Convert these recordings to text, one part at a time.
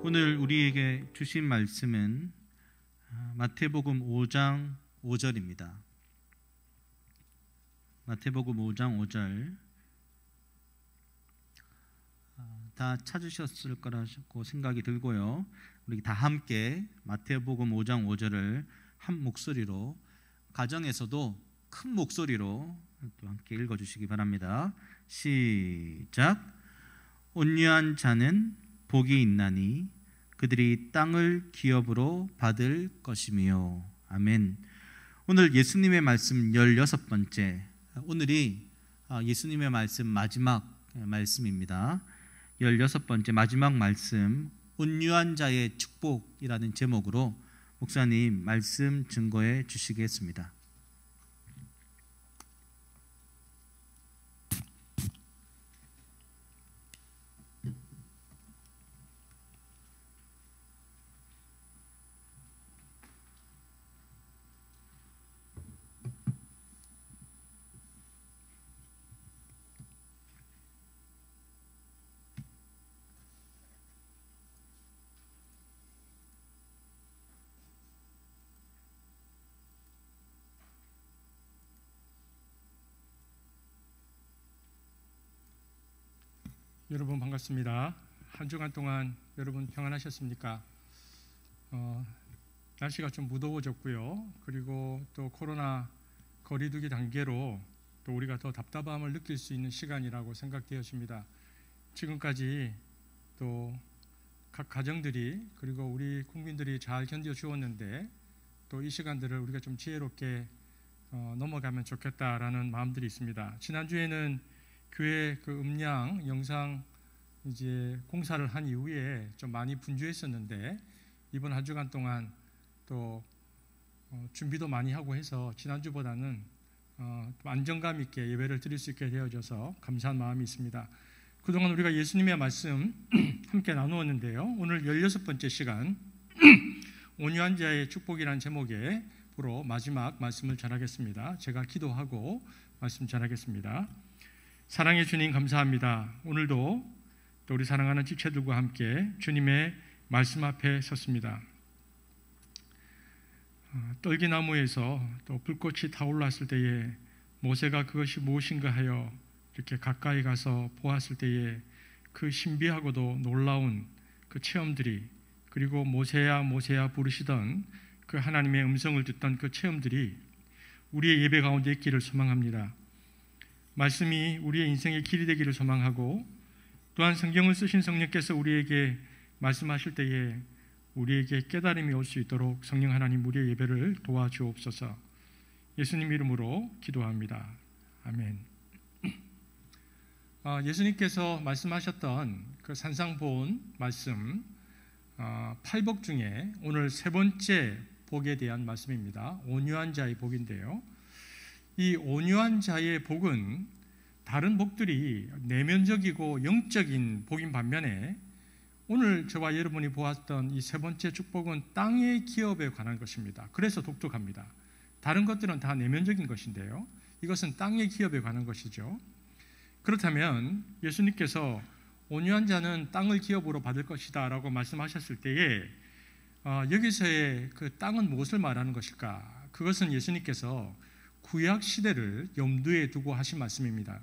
오늘 우리에게 주신 말씀은 마태복음 5장 5절입니다. 마태복음 5장 5절 다 찾으셨을 거라고 생각이 들고요. 우리 다 함께 마태복음 5장 5절을 한 목소리로, 가정에서도 큰 목소리로 또 함께 읽어주시기 바랍니다. 시작. 온유한 자는 복이 있나니 그들이 땅을 기업으로 받을 것이며. 아멘. 오늘 예수님의 말씀 16번째, 오늘이 예수님의 말씀 마지막 말씀입니다. 16번째 마지막 말씀, 온유한 자의 축복이라는 제목으로 목사님 말씀 증거해 주시겠습니다. 여러분 반갑습니다. 한 주간 동안 여러분 평안하셨습니까? 날씨가 좀 무더워졌고요. 그리고 또 코로나 거리두기 단계로 또 우리가 더 답답함을 느낄 수 있는 시간이라고 생각되어집니다. 지금까지 또 각 가정들이 그리고 우리 국민들이 잘 견뎌 주었는데 또 이 시간들을 우리가 좀 지혜롭게 넘어가면 좋겠다라는 마음들이 있습니다. 지난주에는 교회 그 음량 영상 이제 공사를 한 이후에 좀 많이 분주했었는데 이번 한 주간 동안 또 준비도 많이 하고 해서 지난주보다는 안정감 있게 예배를 드릴 수 있게 되어져서 감사한 마음이 있습니다. 그동안 우리가 예수님의 말씀 함께 나누었는데요. 오늘 16번째 시간 온유한 자의 축복이라는 제목의 보러 마지막 말씀을 전하겠습니다. 제가 기도하고 말씀 전하겠습니다. 사랑의 주님 감사합니다. 오늘도 또 우리 사랑하는 지체들과 함께 주님의 말씀 앞에 섰습니다. 떨기나무에서 또 불꽃이 타올랐을 때에 모세가 그것이 무엇인가 하여 이렇게 가까이 가서 보았을 때에 그 신비하고도 놀라운 그 체험들이, 그리고 모세야 모세야 부르시던 그 하나님의 음성을 듣던 그 체험들이 우리의 예배 가운데 있기를 소망합니다. 말씀이 우리의 인생의 길이 되기를 소망하고, 또한 성경을 쓰신 성령께서 우리에게 말씀하실 때에 우리에게 깨달음이 올 수 있도록 성령 하나님 우리의 예배를 도와주옵소서. 예수님 이름으로 기도합니다. 아멘. 예수님께서 말씀하셨던 그 산상보온 말씀 8복 중에 오늘 세 번째 복에 대한 말씀입니다. 온유한 자의 복인데요. 이 온유한 자의 복은 다른 복들이 내면적이고 영적인 복인 반면에 오늘 저와 여러분이 보았던 이 세 번째 축복은 땅의 기업에 관한 것입니다. 그래서 독특합니다. 다른 것들은 다 내면적인 것인데요, 이것은 땅의 기업에 관한 것이죠. 그렇다면 예수님께서 온유한 자는 땅을 기업으로 받을 것이다 라고 말씀하셨을 때에 여기서의 그 땅은 무엇을 말하는 것일까? 그것은 예수님께서 구약시대를 염두에 두고 하신 말씀입니다.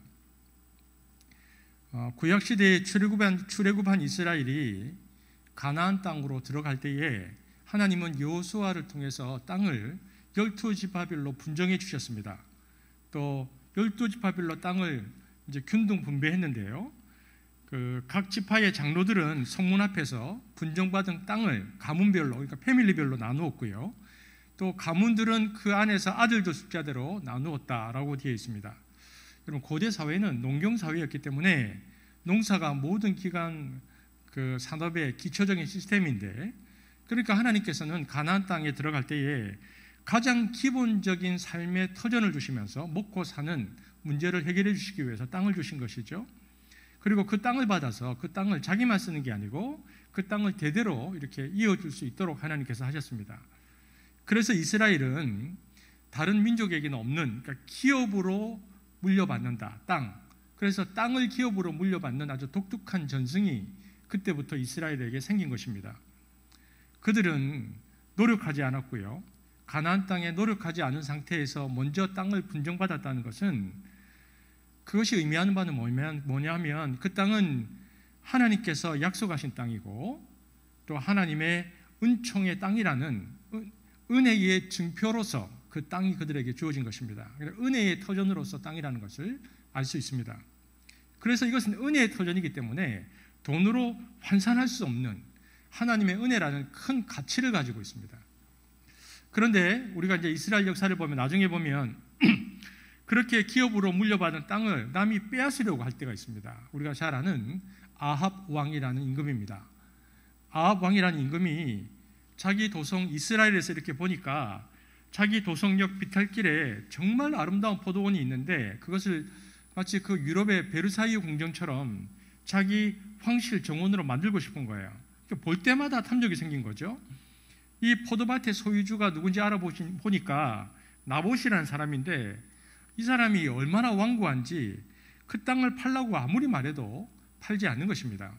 구약시대에 출애굽한 이스라엘이 가나안 땅으로 들어갈 때에 하나님은 여호수아를 통해서 땅을 12지파별로 분정해 주셨습니다. 또 12지파별로 땅을 이제 균등 분배했는데요, 각 지파의 장로들은 성문 앞에서 분정받은 땅을 가문별로, 그러니까 패밀리별로 나누었고요, 또 가문들은 그 안에서 아들들 숫자대로 나누었다라고 되어 있습니다. 여러분, 고대 사회는 농경 사회였기 때문에 농사가 모든 기간 그 산업의 기초적인 시스템인데, 그러니까 하나님께서는 가나안 땅에 들어갈 때에 가장 기본적인 삶의 터전을 주시면서 먹고 사는 문제를 해결해 주시기 위해서 땅을 주신 것이죠. 그리고 그 땅을 받아서 그 땅을 자기만 쓰는 게 아니고 그 땅을 대대로 이렇게 이어줄 수 있도록 하나님께서 하셨습니다. 그래서 이스라엘은 다른 민족에게는 없는, 그러니까 기업으로 물려받는다, 땅. 그래서 땅을 기업으로 물려받는 아주 독특한 전승이 그때부터 이스라엘에게 생긴 것입니다. 그들은 노력하지 않았고요. 가나안 땅에 노력하지 않은 상태에서 먼저 땅을 분정받았다는 것은 그것이 의미하는 바는 뭐냐면 그 땅은 하나님께서 약속하신 땅이고 또 하나님의 은총의 땅이라는 은혜의 증표로서 그 땅이 그들에게 주어진 것입니다. 은혜의 터전으로서 땅이라는 것을 알 수 있습니다. 그래서 이것은 은혜의 터전이기 때문에 돈으로 환산할 수 없는 하나님의 은혜라는 큰 가치를 가지고 있습니다. 그런데 우리가 이제 이스라엘 역사를 보면 나중에 보면 그렇게 기업으로 물려받은 땅을 남이 빼앗으려고 할 때가 있습니다. 우리가 잘 아는 아합 왕이라는 임금입니다. 아합 왕이라는 임금이 자기 도성 이스라엘에서 이렇게 보니까 자기 도성역 비탈길에 정말 아름다운 포도원이 있는데 그것을 마치 그 유럽의 베르사유 궁정처럼 자기 황실 정원으로 만들고 싶은 거예요. 그러니까 볼 때마다 탐욕이 생긴 거죠. 이 포도밭의 소유주가 누군지 알아보니까 나봇이라는 사람인데 이 사람이 얼마나 완고한지 그 땅을 팔라고 아무리 말해도 팔지 않는 것입니다.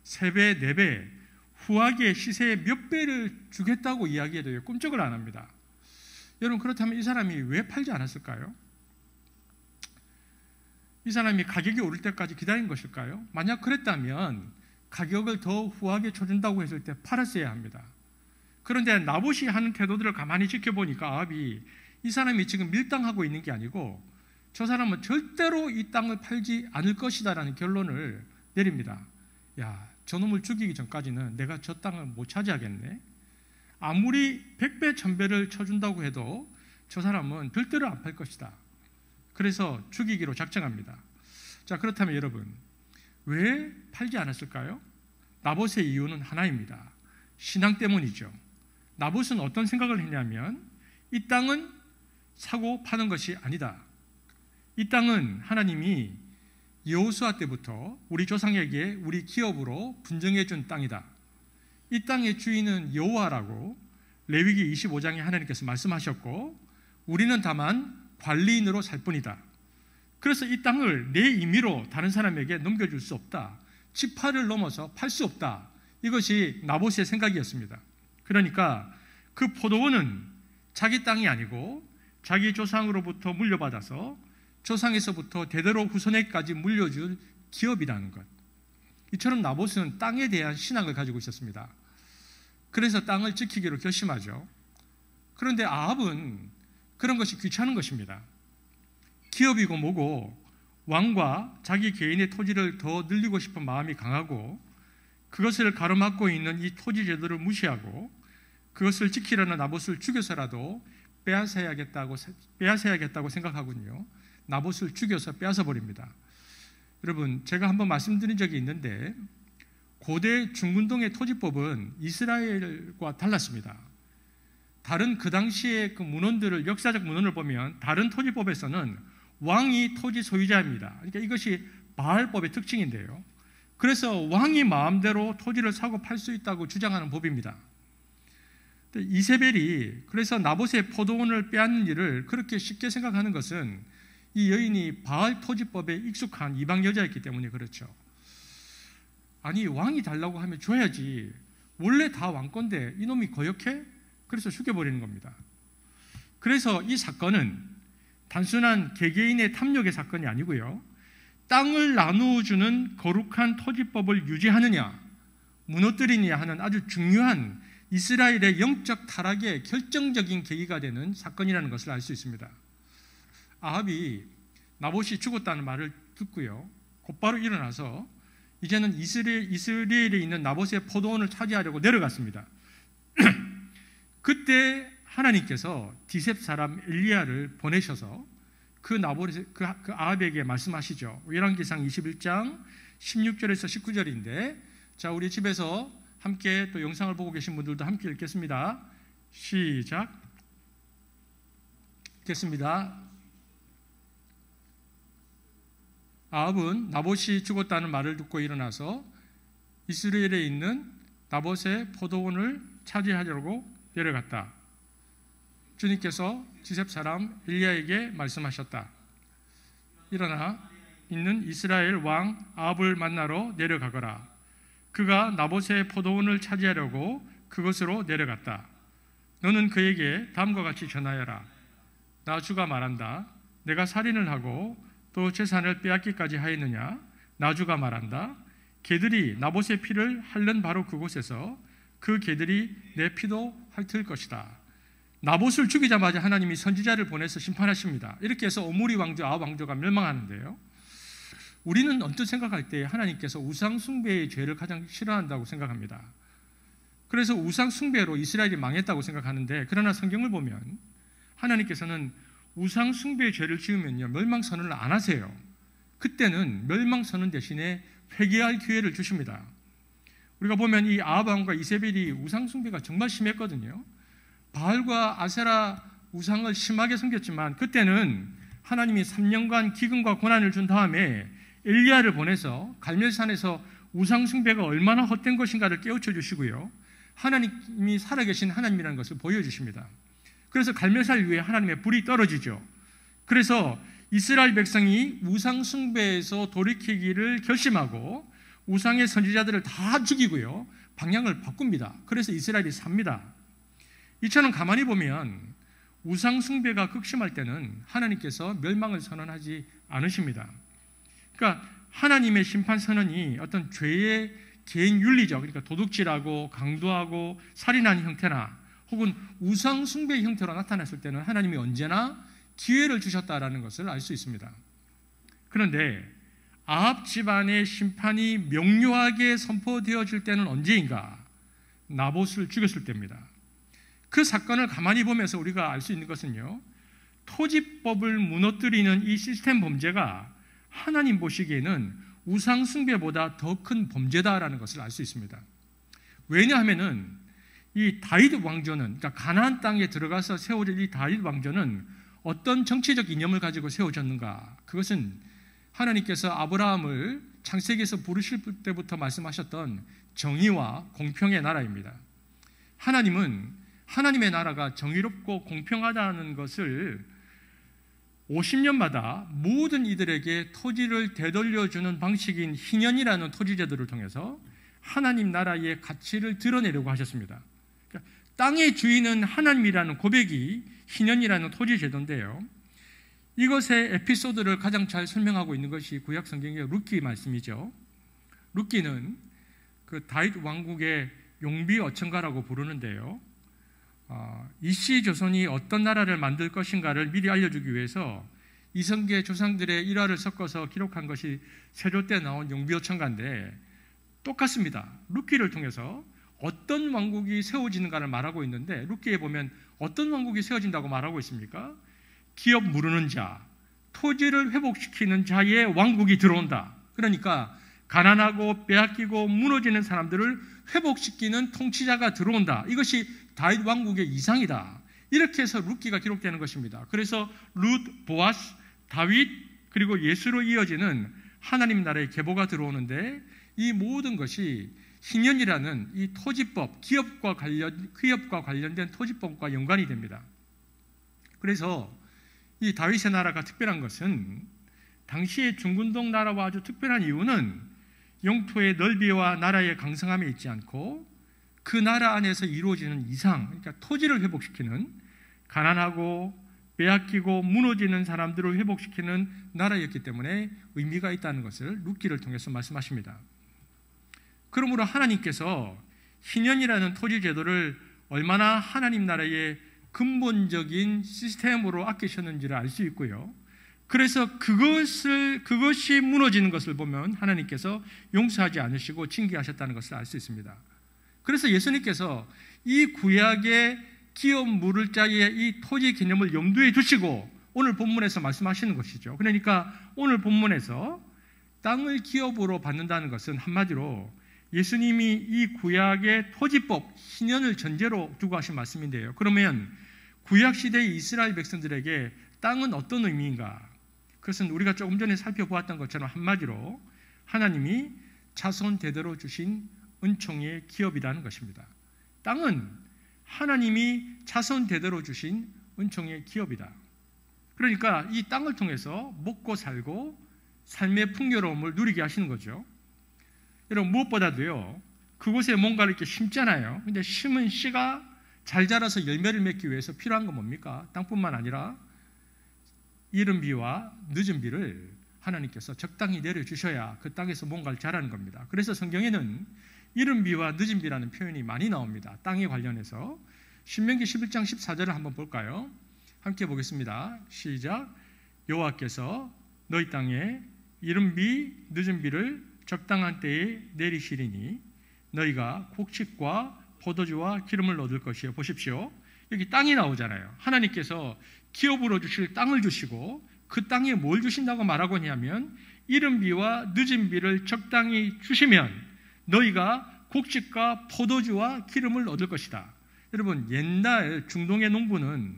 3배, 4배 후하게 시세의 몇 배를 주겠다고 이야기해도 꿈쩍을 안 합니다. 여러분 그렇다면 이 사람이 왜 팔지 않았을까요? 이 사람이 가격이 오를 때까지 기다린 것일까요? 만약 그랬다면 가격을 더 후하게 쳐준다고 했을 때 팔았어야 합니다. 그런데 나봇이 하는 태도들을 가만히 지켜보니까 아합이 이 사람이 지금 밀당하고 있는 게 아니고 저 사람은 절대로 이 땅을 팔지 않을 것이다라는 결론을 내립니다. 야, 저놈을 죽이기 전까지는 내가 저 땅을 못 차지하겠네. 아무리 100배, 1000배를 쳐준다고 해도 저 사람은 절대로 안 팔 것이다. 그래서 죽이기로 작정합니다. 자, 그렇다면 여러분 왜 팔지 않았을까요? 나봇의 이유는 하나입니다. 신앙 때문이죠. 나봇은 어떤 생각을 했냐면 이 땅은 사고 파는 것이 아니다. 이 땅은 하나님이 여호수아 때부터 우리 조상에게 우리 기업으로 분정해 준 땅이다. 이 땅의 주인은 여호와라고 레위기 25장에 하나님께서 말씀하셨고 우리는 다만 관리인으로 살 뿐이다. 그래서 이 땅을 내 임의로 다른 사람에게 넘겨줄 수 없다. 지파를 넘어서 팔 수 없다. 이것이 나봇의 생각이었습니다. 그러니까 그 포도원은 자기 땅이 아니고 자기 조상으로부터 물려받아서 조상에서부터 대대로 후손에까지 물려준 기업이라는 것. 이처럼 나봇은 땅에 대한 신앙을 가지고 있었습니다. 그래서 땅을 지키기로 결심하죠. 그런데 아합은 그런 것이 귀찮은 것입니다. 기업이고 뭐고 왕과 자기 개인의 토지를 더 늘리고 싶은 마음이 강하고 그것을 가로막고 있는 이 토지 제도를 무시하고 그것을 지키려는 나봇을 죽여서라도 빼앗아야겠다고 생각하군요. 나봇을 죽여서 빼앗아 버립니다. 여러분 제가 한번 말씀드린 적이 있는데 고대 중근동의 토지법은 이스라엘과 달랐습니다. 다른 그 당시의 그 문헌들을 역사적 문헌을 보면 다른 토지법에서는 왕이 토지 소유자입니다. 그러니까 이것이 바알법의 특징인데요. 그래서 왕이 마음대로 토지를 사고 팔 수 있다고 주장하는 법입니다. 이세벨이 그래서 나봇의 포도원을 빼앗는 일을 그렇게 쉽게 생각하는 것은 이 여인이 바알 토지법에 익숙한 이방 여자였기 때문에 그렇죠. 아니 왕이 달라고 하면 줘야지. 원래 다 왕 건데 이놈이 거역해? 그래서 죽여버리는 겁니다. 그래서 이 사건은 단순한 개개인의 탐욕의 사건이 아니고요. 땅을 나누어주는 거룩한 토지법을 유지하느냐 무너뜨리느냐 하는 아주 중요한 이스라엘의 영적 타락의 결정적인 계기가 되는 사건이라는 것을 알 수 있습니다. 아합이 나봇이 죽었다는 말을 듣고요. 곧바로 일어나서 이제는 이스라엘에 있는 나봇의 포도원을 차지하려고 내려갔습니다. 그때 하나님께서 디셉 사람 엘리야를 보내셔서 그 아합에게 말씀하시죠. 열왕기상 21장 16절에서 19절인데 자 우리 집에서 함께 또 영상을 보고 계신 분들도 함께 읽겠습니다. 시작. 읽겠습니다. 아합은 나봇이 죽었다는 말을 듣고 일어나서 이스라엘에 있는 나봇의 포도원을 차지하려고 내려갔다. 주님께서 디셉 사람 엘리야에게 말씀하셨다. 일어나 있는 이스라엘 왕 아합을 만나러 내려가거라. 그가 나봇의 포도원을 차지하려고 그곳으로 내려갔다. 너는 그에게 다음과 같이 전하여라. 나주가 말한다. 내가 살인을 하고 또 재산을 빼앗기까지 하였느냐? 나주가 말한다. 개들이 나봇의 피를 핥는 바로 그곳에서 그 개들이 내 피도 핥을 것이다. 나봇을 죽이자마자 하나님이 선지자를 보내서 심판하십니다. 이렇게 해서 오므리 왕조, 아합 왕조가 멸망하는데요. 우리는 언뜻 생각할 때 하나님께서 우상 숭배의 죄를 가장 싫어한다고 생각합니다. 그래서 우상 숭배로 이스라엘이 망했다고 생각하는데, 그러나 성경을 보면 하나님께서는 우상 숭배의 죄를 지으면요 멸망 선언을 안 하세요. 그때는 멸망 선언 대신에 회개할 기회를 주십니다. 우리가 보면 이 아합 왕과 이세벨이 우상 숭배가 정말 심했거든요. 바알과 아세라 우상을 심하게 섬겼지만 그때는 하나님이 3년간 기근과 고난을 준 다음에 엘리야를 보내서 갈멜산에서 우상 숭배가 얼마나 헛된 것인가를 깨우쳐 주시고요, 하나님이 살아계신 하나님이라는 것을 보여주십니다. 그래서 갈멜산 위에 하나님의 불이 떨어지죠. 그래서 이스라엘 백성이 우상 숭배에서 돌이키기를 결심하고 우상의 선지자들을 다 죽이고요, 방향을 바꿉니다. 그래서 이스라엘이 삽니다. 이처럼 가만히 보면 우상 숭배가 극심할 때는 하나님께서 멸망을 선언하지 않으십니다. 그러니까 하나님의 심판 선언이 어떤 죄의 개인 윤리적, 그러니까 도둑질하고 강도하고 살인하는 형태나 혹은 우상 숭배의 형태로 나타났을 때는 하나님이 언제나 기회를 주셨다라는 것을 알 수 있습니다. 그런데 아합 집안의 심판이 명료하게 선포되어질 때는 언제인가? 나봇을 죽였을 때입니다. 그 사건을 가만히 보면서 우리가 알 수 있는 것은요, 토지법을 무너뜨리는 이 시스템 범죄가 하나님 보시기에는 우상 숭배보다 더 큰 범죄다라는 것을 알 수 있습니다. 왜냐하면은 이 다윗 왕조는, 그러니까 가나안 땅에 들어가서 세워질 이 다윗 왕조는 어떤 정치적 이념을 가지고 세워졌는가? 그것은 하나님께서 아브라함을 창세기에서 부르실 때부터 말씀하셨던 정의와 공평의 나라입니다. 하나님은 하나님의 나라가 정의롭고 공평하다는 것을 50년마다 모든 이들에게 토지를 되돌려주는 방식인 희년이라는 토지제도를 통해서 하나님 나라의 가치를 드러내려고 하셨습니다. 그러니까 땅의 주인은 하나님이라는 고백이 희년이라는 토지제도인데요, 이것의 에피소드를 가장 잘 설명하고 있는 것이 구약 성경의 룻기 말씀이죠. 룻기는 그 다윗 왕국의 용비 어천가라고 부르는데요, 이씨 조선이 어떤 나라를 만들 것인가를 미리 알려주기 위해서 이성계 조상들의 일화를 섞어서 기록한 것이 세조 때 나온 용비어천가인데 똑같습니다. 룻기를 통해서 어떤 왕국이 세워지는가를 말하고 있는데, 룻기에 보면 어떤 왕국이 세워진다고 말하고 있습니까? 기업 무르는 자, 토지를 회복시키는 자의 왕국이 들어온다. 그러니까 가난하고 빼앗기고 무너지는 사람들을 회복시키는 통치자가 들어온다. 이것이 다윗 왕국의 이상이다. 이렇게 해서 룻기가 기록되는 것입니다. 그래서 룻, 보아스, 다윗 그리고 예수로 이어지는 하나님 나라의 계보가 들어오는데, 이 모든 것이 희년이라는 이 토지법, 기업과 관련된 토지법과 연관이 됩니다. 그래서 이 다윗의 나라가 특별한 것은, 당시의 중근동 나라와 아주 특별한 이유는 영토의 넓이와 나라의 강성함에 있지 않고 그 나라 안에서 이루어지는 이상, 그러니까 토지를 회복시키는, 가난하고 빼앗기고 무너지는 사람들을 회복시키는 나라였기 때문에 의미가 있다는 것을 룻기를 통해서 말씀하십니다. 그러므로 하나님께서 희년이라는 토지 제도를 얼마나 하나님 나라의 근본적인 시스템으로 아끼셨는지를 알 수 있고요, 그래서 그것이 무너지는 것을 보면 하나님께서 용서하지 않으시고 징계하셨다는 것을 알 수 있습니다. 그래서 예수님께서 이 구약의 기업 물을 자의 이 토지 개념을 염두에 두시고 오늘 본문에서 말씀하시는 것이죠. 그러니까 오늘 본문에서 땅을 기업으로 받는다는 것은 한마디로 예수님이 이 구약의 토지법, 희년을 전제로 두고 하신 말씀인데요, 그러면 구약시대의 이스라엘 백성들에게 땅은 어떤 의미인가? 그것은 우리가 조금 전에 살펴보았던 것처럼 한마디로 하나님이 자손 대대로 주신 은총의 기업이라는 것입니다. 땅은 하나님이 자손 대대로 주신 은총의 기업이다. 그러니까 이 땅을 통해서 먹고 살고 삶의 풍요로움을 누리게 하시는 거죠. 여러분 무엇보다도요, 그곳에 뭔가를 이렇게 심잖아요. 근데 심은 씨가 잘 자라서 열매를 맺기 위해서 필요한 건 뭡니까? 땅뿐만 아니라 이른 비와 늦은 비를 하나님께서 적당히 내려주셔야 그 땅에서 뭔가를 자라는 겁니다. 그래서 성경에는 이른 비와 늦은 비라는 표현이 많이 나옵니다. 땅에 관련해서. 신명기 11장 14절을 한번 볼까요? 함께 보겠습니다. 시작. 여호와께서 너희 땅에 이른 비 늦은 비를 적당한 때에 내리시리니 너희가 곡식과 포도주와 기름을 얻을 것이요. 보십시오. 여기 땅이 나오잖아요. 하나님께서 기업으로 주실 땅을 주시고 그 땅에 뭘 주신다고 말하고 있냐면 이른 비와 늦은 비를 적당히 주시면 너희가 곡식과 포도주와 기름을 얻을 것이다. 여러분, 옛날 중동의 농부는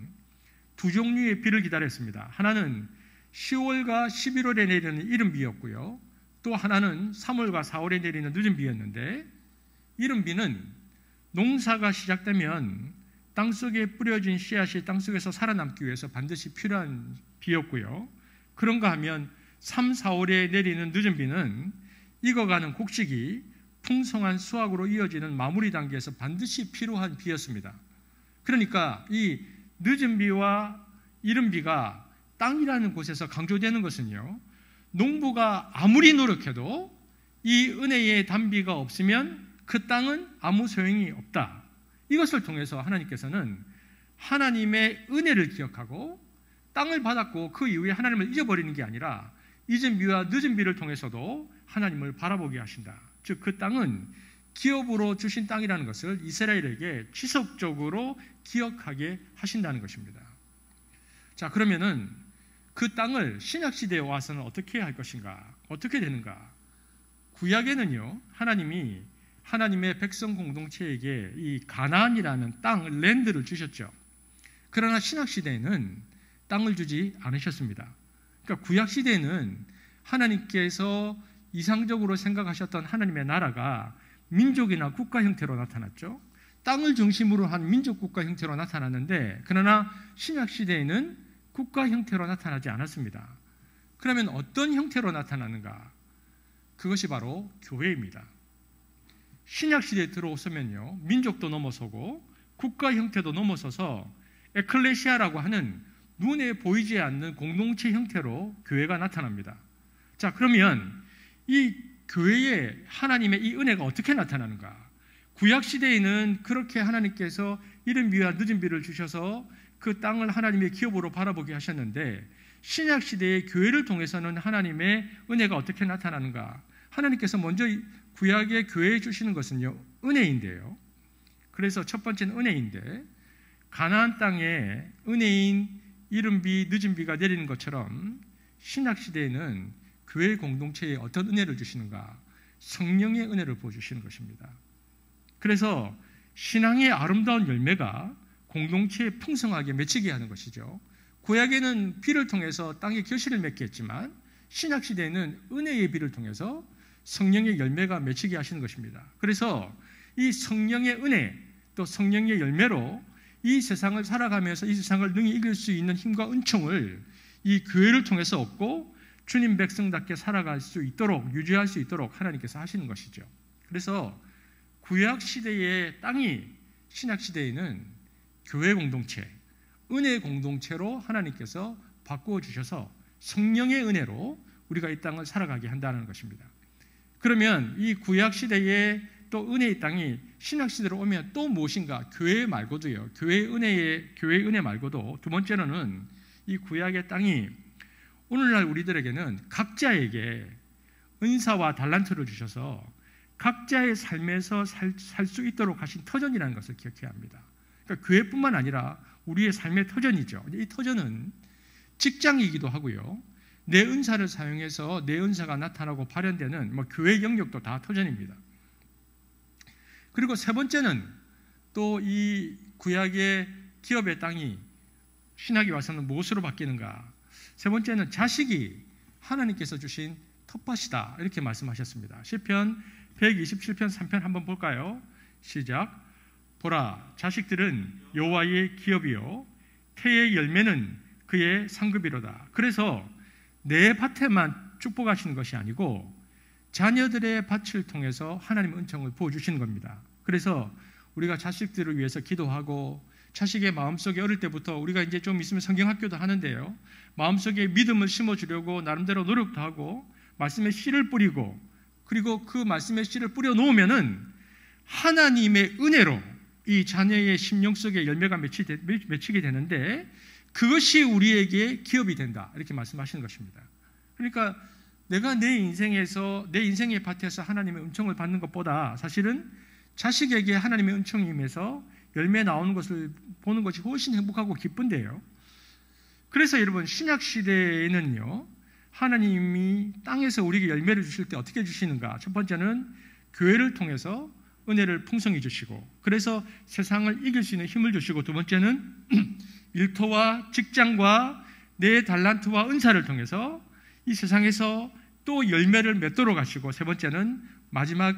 두 종류의 비를 기다렸습니다. 하나는 10월과 11월에 내리는 이른 비였고요. 또 하나는 3월과 4월에 내리는 늦은 비였는데, 이른 비는 농사가 시작되면 땅속에 뿌려진 씨앗이 땅속에서 살아남기 위해서 반드시 필요한 비였고요. 그런가 하면 3, 4월에 내리는 늦은 비는 익어가는 곡식이 풍성한 수확으로 이어지는 마무리 단계에서 반드시 필요한 비였습니다. 그러니까 이 늦은 비와 이른 비가 땅이라는 곳에서 강조되는 것은요, 농부가 아무리 노력해도 이 은혜의 단비가 없으면 그 땅은 아무 소용이 없다. 이것을 통해서 하나님께서는 하나님의 은혜를 기억하고 땅을 받았고 그 이후에 하나님을 잊어버리는 게 아니라 이른 비와 늦은 비를 통해서도 하나님을 바라보게 하신다. 즉 그 땅은 기업으로 주신 땅이라는 것을 이스라엘에게 지속적으로 기억하게 하신다는 것입니다. 자, 그러면은 그 땅을 신약시대에 와서는 어떻게 할 것인가? 어떻게 되는가? 구약에는요, 하나님이 하나님의 백성 공동체에게 이 가나안이라는 땅, 랜드를 주셨죠. 그러나 신약시대에는 땅을 주지 않으셨습니다. 그러니까 구약시대에는 하나님께서 이상적으로 생각하셨던 하나님의 나라가 민족이나 국가 형태로 나타났죠. 땅을 중심으로 한 민족 국가 형태로 나타났는데, 그러나 신약시대에는 국가 형태로 나타나지 않았습니다. 그러면 어떤 형태로 나타나는가? 그것이 바로 교회입니다. 신약시대에 들어오면요, 민족도 넘어서고 국가 형태도 넘어서서 에클레시아라고 하는 눈에 보이지 않는 공동체 형태로 교회가 나타납니다. 자, 그러면 이 교회에 하나님의 이 은혜가 어떻게 나타나는가? 구약시대에는 그렇게 하나님께서 이른 비와 늦은 비를 주셔서 그 땅을 하나님의 기업으로 바라보게 하셨는데, 신약시대의 교회를 통해서는 하나님의 은혜가 어떻게 나타나는가? 하나님께서 먼저 구약의 교회에 주시는 것은요, 은혜인데요. 그래서 첫 번째는 은혜인데, 가나안 땅에 은혜인 이른 비 늦은 비가 내리는 것처럼 신약시대에는 교회 공동체에 어떤 은혜를 주시는가? 성령의 은혜를 부어주시는 것입니다. 그래서 신앙의 아름다운 열매가 공동체에 풍성하게 맺히게 하는 것이죠. 구약에는 비를 통해서 땅에 결실을 맺게 했지만 신약시대에는 은혜의 비를 통해서 성령의 열매가 맺히게 하시는 것입니다. 그래서 이 성령의 은혜, 또 성령의 열매로 이 세상을 살아가면서 이 세상을 능히 이길 수 있는 힘과 은총을 이 교회를 통해서 얻고 주님 백성답게 살아갈 수 있도록, 유지할 수 있도록 하나님께서 하시는 것이죠. 그래서 구약시대의 땅이 신약시대에는 교회 공동체, 은혜 공동체로 하나님께서 바꾸어 주셔서 성령의 은혜로 우리가 이 땅을 살아가게 한다는 것입니다. 그러면 이 구약시대의 또 은혜의 땅이 신약시대로 오면 또 무엇인가? 교회 말고도요, 교회 은혜 말고도 두 번째로는 이 구약의 땅이 오늘날 우리들에게는 각자에게 은사와 달란트를 주셔서 각자의 삶에서 살 수 있도록 하신 터전이라는 것을 기억해야 합니다. 그러니까 교회뿐만 아니라 우리의 삶의 터전이죠. 이 터전은 직장이기도 하고요, 내 은사를 사용해서 내 은사가 나타나고 발현되는 교회 영역도 다 터전입니다. 그리고 세 번째는 또 이 구약의 기업의 땅이 신약이 와서는 무엇으로 바뀌는가? 세 번째는 자식이 하나님께서 주신 텃밭이다, 이렇게 말씀하셨습니다. 시편 127편 3편 한번 볼까요? 시작. 보라, 자식들은 여호와의 기업이요 태의 열매는 그의 상급이로다. 그래서 내 밭에만 축복하시는 것이 아니고 자녀들의 밭을 통해서 하나님의 은총을 부어주시는 겁니다. 그래서 우리가 자식들을 위해서 기도하고 자식의 마음속에 어릴 때부터 우리가 이제 좀 있으면 성경학교도 하는데요. 마음속에 믿음을 심어주려고 나름대로 노력도 하고 말씀의 씨를 뿌리고 그리고 그 말씀의 씨를 뿌려 놓으면은 하나님의 은혜로 이 자녀의 심령 속에 열매가 맺히게 되는데 그것이 우리에게 기업이 된다. 이렇게 말씀하시는 것입니다. 그러니까 내가 내 인생에서 내 인생의 밭에서 하나님의 은총을 받는 것보다 사실은 자식에게 하나님의 은총이 임해서 열매 나오는 것을 보는 것이 훨씬 행복하고 기쁜데요. 그래서 여러분 신약 시대에는요. 하나님이 땅에서 우리에게 열매를 주실 때 어떻게 주시는가? 첫 번째는 교회를 통해서 은혜를 풍성히 주시고 그래서 세상을 이길 수 있는 힘을 주시고 두 번째는 일터와 직장과 내 달란트와 은사를 통해서 이 세상에서 또 열매를 맺도록 하시고 세 번째는 마지막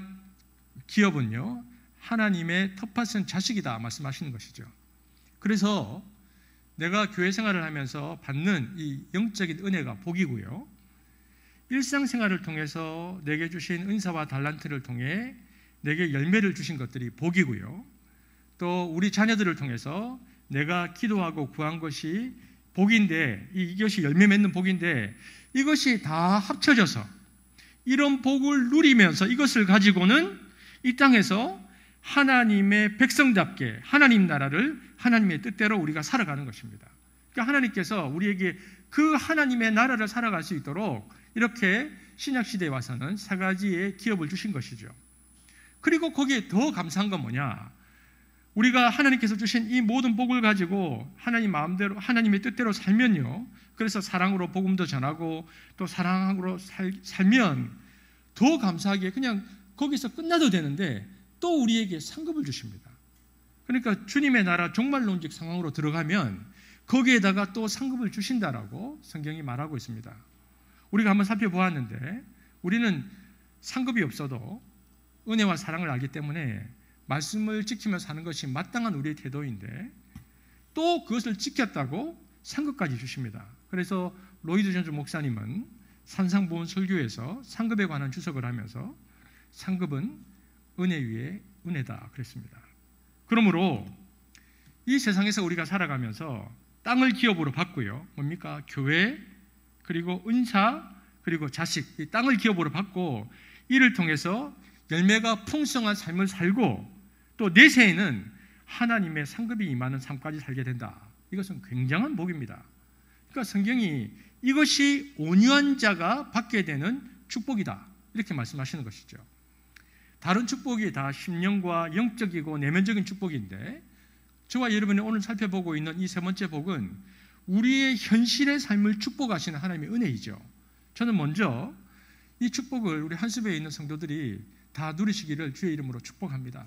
기업은요. 하나님의 텃밭은 자식이다 말씀하시는 것이죠. 그래서 내가 교회 생활을 하면서 받는 이 영적인 은혜가 복이고요. 일상생활을 통해서 내게 주신 은사와 달란트를 통해 내게 열매를 주신 것들이 복이고요. 또 우리 자녀들을 통해서 내가 기도하고 구한 것이 복인데 이것이 열매 맺는 복인데 이것이 다 합쳐져서 이런 복을 누리면서 이것을 가지고는 이 땅에서 하나님의 백성답게 하나님 나라를 하나님의 뜻대로 우리가 살아가는 것입니다. 그러니까 하나님께서 우리에게 그 하나님의 나라를 살아갈 수 있도록 이렇게 신약시대에 와서는 세 가지의 기업을 주신 것이죠. 그리고 거기에 더 감사한 건 뭐냐? 우리가 하나님께서 주신 이 모든 복을 가지고 하나님 마음대로 하나님의 뜻대로 살면요. 그래서 사랑으로 복음도 전하고 또 사랑으로 살면 더 감사하게 그냥 거기서 끝나도 되는데 또 우리에게 상급을 주십니다. 그러니까 주님의 나라 종말론적 상황으로 들어가면 거기에다가 또 상급을 주신다라고 성경이 말하고 있습니다. 우리가 한번 살펴보았는데 우리는 상급이 없어도 은혜와 사랑을 알기 때문에 말씀을 지키며 사는 것이 마땅한 우리의 태도인데 또 그것을 지켰다고 상급까지 주십니다. 그래서 로이드 존즈 목사님은 산상보훈 설교에서 상급에 관한 주석을 하면서 상급은 은혜 위에 은혜다 그랬습니다. 그러므로 이 세상에서 우리가 살아가면서 땅을 기업으로 받고요. 뭡니까? 교회 그리고 은사 그리고 자식 이 땅을 기업으로 받고 이를 통해서 열매가 풍성한 삶을 살고 또 내세에는 하나님의 상급이 임하는 삶까지 살게 된다. 이것은 굉장한 복입니다. 그러니까 성경이 이것이 온유한 자가 받게 되는 축복이다. 이렇게 말씀하시는 것이죠. 다른 축복이 다 심령과 영적이고 내면적인 축복인데 저와 여러분이 오늘 살펴보고 있는 이 세 번째 복은 우리의 현실의 삶을 축복하시는 하나님의 은혜이죠. 저는 먼저 이 축복을 우리 한숲에 있는 성도들이 다 누리시기를 주의 이름으로 축복합니다.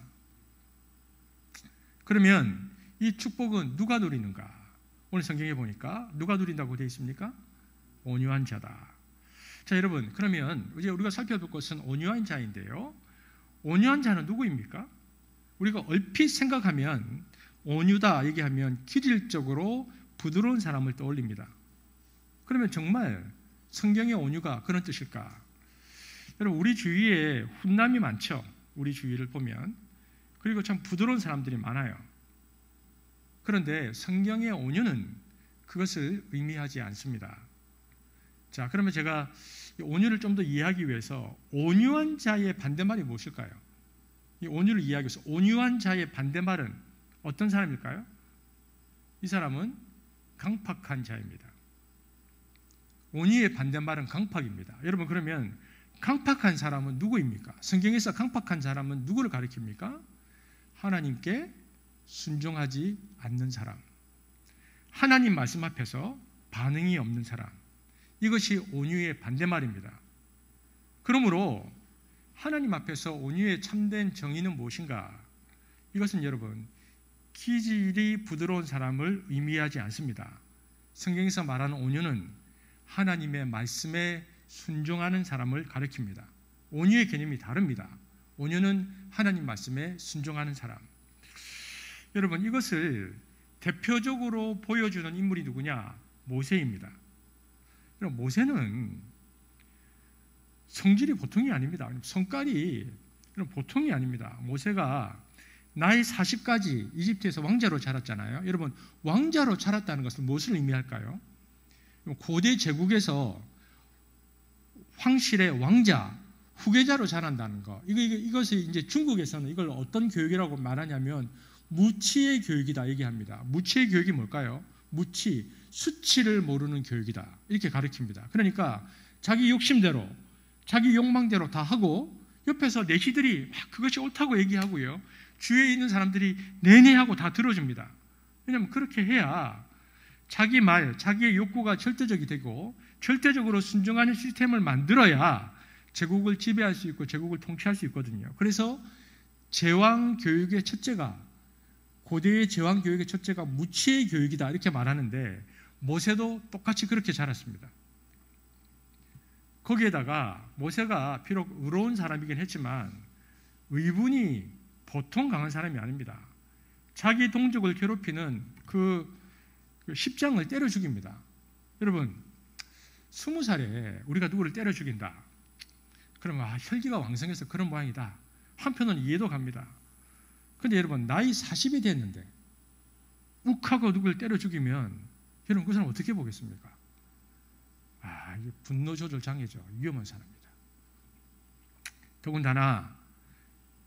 그러면 이 축복은 누가 누리는가? 오늘 성경에 보니까 누가 누린다고 되어 있습니까? 온유한 자다. 자, 여러분, 그러면 이제 우리가 살펴볼 것은 온유한 자인데요. 온유한 자는 누구입니까? 우리가 얼핏 생각하면 온유다 얘기하면 기질적으로 부드러운 사람을 떠올립니다. 그러면 정말 성경의 온유가 그런 뜻일까? 여러분, 우리 주위에 훈남이 많죠. 우리 주위를 보면. 그리고 참 부드러운 사람들이 많아요. 그런데 성경의 온유는 그것을 의미하지 않습니다. 자, 그러면 제가 온유를 좀 더 이해하기 위해서 온유한 자의 반대말이 무엇일까요? 이 온유를 이해하기 위해서 온유한 자의 반대말은 어떤 사람일까요? 이 사람은 강팍한 자입니다. 온유의 반대말은 강팍입니다. 여러분, 그러면 강팍한 사람은 누구입니까? 성경에서 강팍한 사람은 누구를 가리킵니까? 하나님께 순종하지 않는 사람, 하나님 말씀 앞에서 반응이 없는 사람, 이것이 온유의 반대말입니다. 그러므로 하나님 앞에서 온유의 참된 정의는 무엇인가? 이것은 여러분 기질이 부드러운 사람을 의미하지 않습니다. 성경에서 말하는 온유는 하나님의 말씀에 순종하는 사람을 가리킵니다. 온유의 개념이 다릅니다. 온유는 하나님 말씀에 순종하는 사람. 여러분, 이것을 대표적으로 보여주는 인물이 누구냐? 모세입니다. 모세는 성질이 보통이 아닙니다. 성깔이 보통이 아닙니다. 모세가 나이 40까지 이집트에서 왕자로 자랐잖아요. 여러분, 왕자로 자랐다는 것은 무엇을 의미할까요? 고대 제국에서 황실의 왕자, 후계자로 자란다는 것. 이것을 이제 중국에서는 이걸 어떤 교육이라고 말하냐면 무치의 교육이다 얘기합니다. 무치의 교육이 뭘까요? 무치, 수치를 모르는 교육이다. 이렇게 가르칩니다. 그러니까 자기 욕심대로, 자기 욕망대로 다 하고 옆에서 내시들이 막 그것이 옳다고 얘기하고요. 주위에 있는 사람들이 내내 하고 다 들어줍니다. 왜냐하면 그렇게 해야 자기 말, 자기의 욕구가 절대적이 되고 절대적으로 순종하는 시스템을 만들어야 제국을 지배할 수 있고 제국을 통치할 수 있거든요. 그래서 제왕 교육의 첫째가, 고대의 제왕 교육의 첫째가 무치의 교육이다 이렇게 말하는데 모세도 똑같이 그렇게 자랐습니다. 거기에다가 모세가 비록 의로운 사람이긴 했지만 의분이 보통 강한 사람이 아닙니다. 자기 동족을 괴롭히는 그 십장을 때려 죽입니다. 여러분, 20살에 우리가 누구를 때려 죽인다. 그러면 혈기가 왕성해서 그런 모양이다. 한편으로는 이해도 갑니다. 그런데 여러분, 나이 40이 됐는데 욱하고 누구를 때려 죽이면 여러분 그 사람 어떻게 보겠습니까? 이게 분노 조절 장애죠. 위험한 사람입니다. 더군다나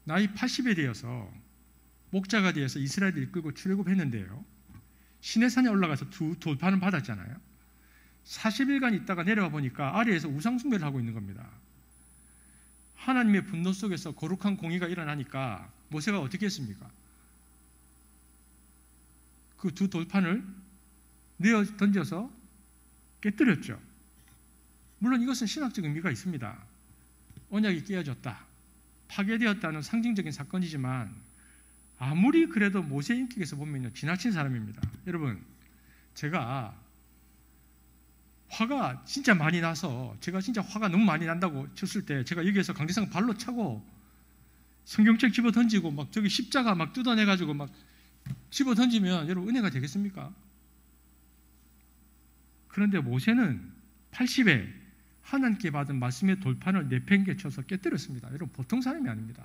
나이 80에 되어서 목자가 되어서 이스라엘을 이끌고 출애굽했는데요. 시내산에 올라가서 두 돌판을 받았잖아요. 40일간 있다가 내려와 보니까 아래에서 우상숭배를 하고 있는 겁니다. 하나님의 분노 속에서 거룩한 공의가 일어나니까 모세가 어떻게 했습니까? 그 두 돌판을 내어 던져서 깨뜨렸죠. 물론 이것은 신학적 의미가 있습니다. 언약이 깨어졌다, 파괴되었다는 상징적인 사건이지만 아무리 그래도 모세 인격에서 보면요, 지나친 사람입니다. 여러분, 제가 화가 진짜 많이 나서 제가 진짜 화가 너무 많이 난다고 쳤을 때 제가 여기에서 강대상 발로 차고 성경책 집어 던지고 막 저기 십자가 막 뜯어내가지고 막 집어 던지면 여러분 은혜가 되겠습니까? 그런데 모세는 80에 하나님께 받은 말씀의 돌판을 내팽개쳐서 깨뜨렸습니다. 여러분 보통 사람이 아닙니다.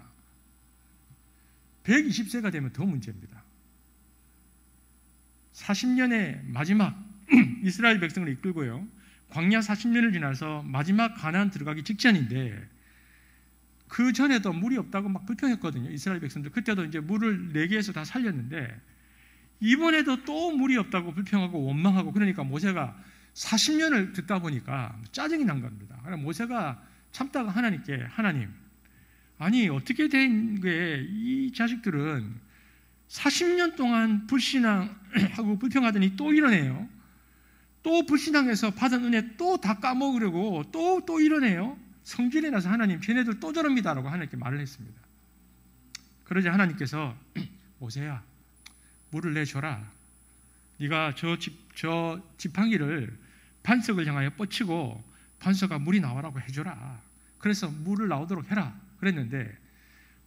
120세가 되면 더 문제입니다. 40년의 마지막 이스라엘 백성을 이끌고요, 광야 40년을 지나서 마지막 가나안 들어가기 직전인데 그 전에도 물이 없다고 막 불평했거든요. 이스라엘 백성들 그때도 이제 물을 4개에서 다 살렸는데 이번에도 또 물이 없다고 불평하고 원망하고, 그러니까 모세가 40년을 듣다 보니까 짜증이 난 겁니다. 그래서 모세가 참다가 하나님께, 하나님, 아니 어떻게 된 게 이 자식들은 40년 동안 불신앙하고 불평하더니 또 이러네요. 또 불신앙해서 받은 은혜 또 다 까먹으려고 또 이러네요. 성질이 나서 하나님, 쟤네들 또 저럽니다라고 하나님께 말을 했습니다. 그러자 하나님께서 모세야, 물을 내줘라. 네가 저 지팡이를 반석을 향하여 뻗치고 반석아 물이 나오라고 해줘라. 그래서 물을 나오도록 해라 그랬는데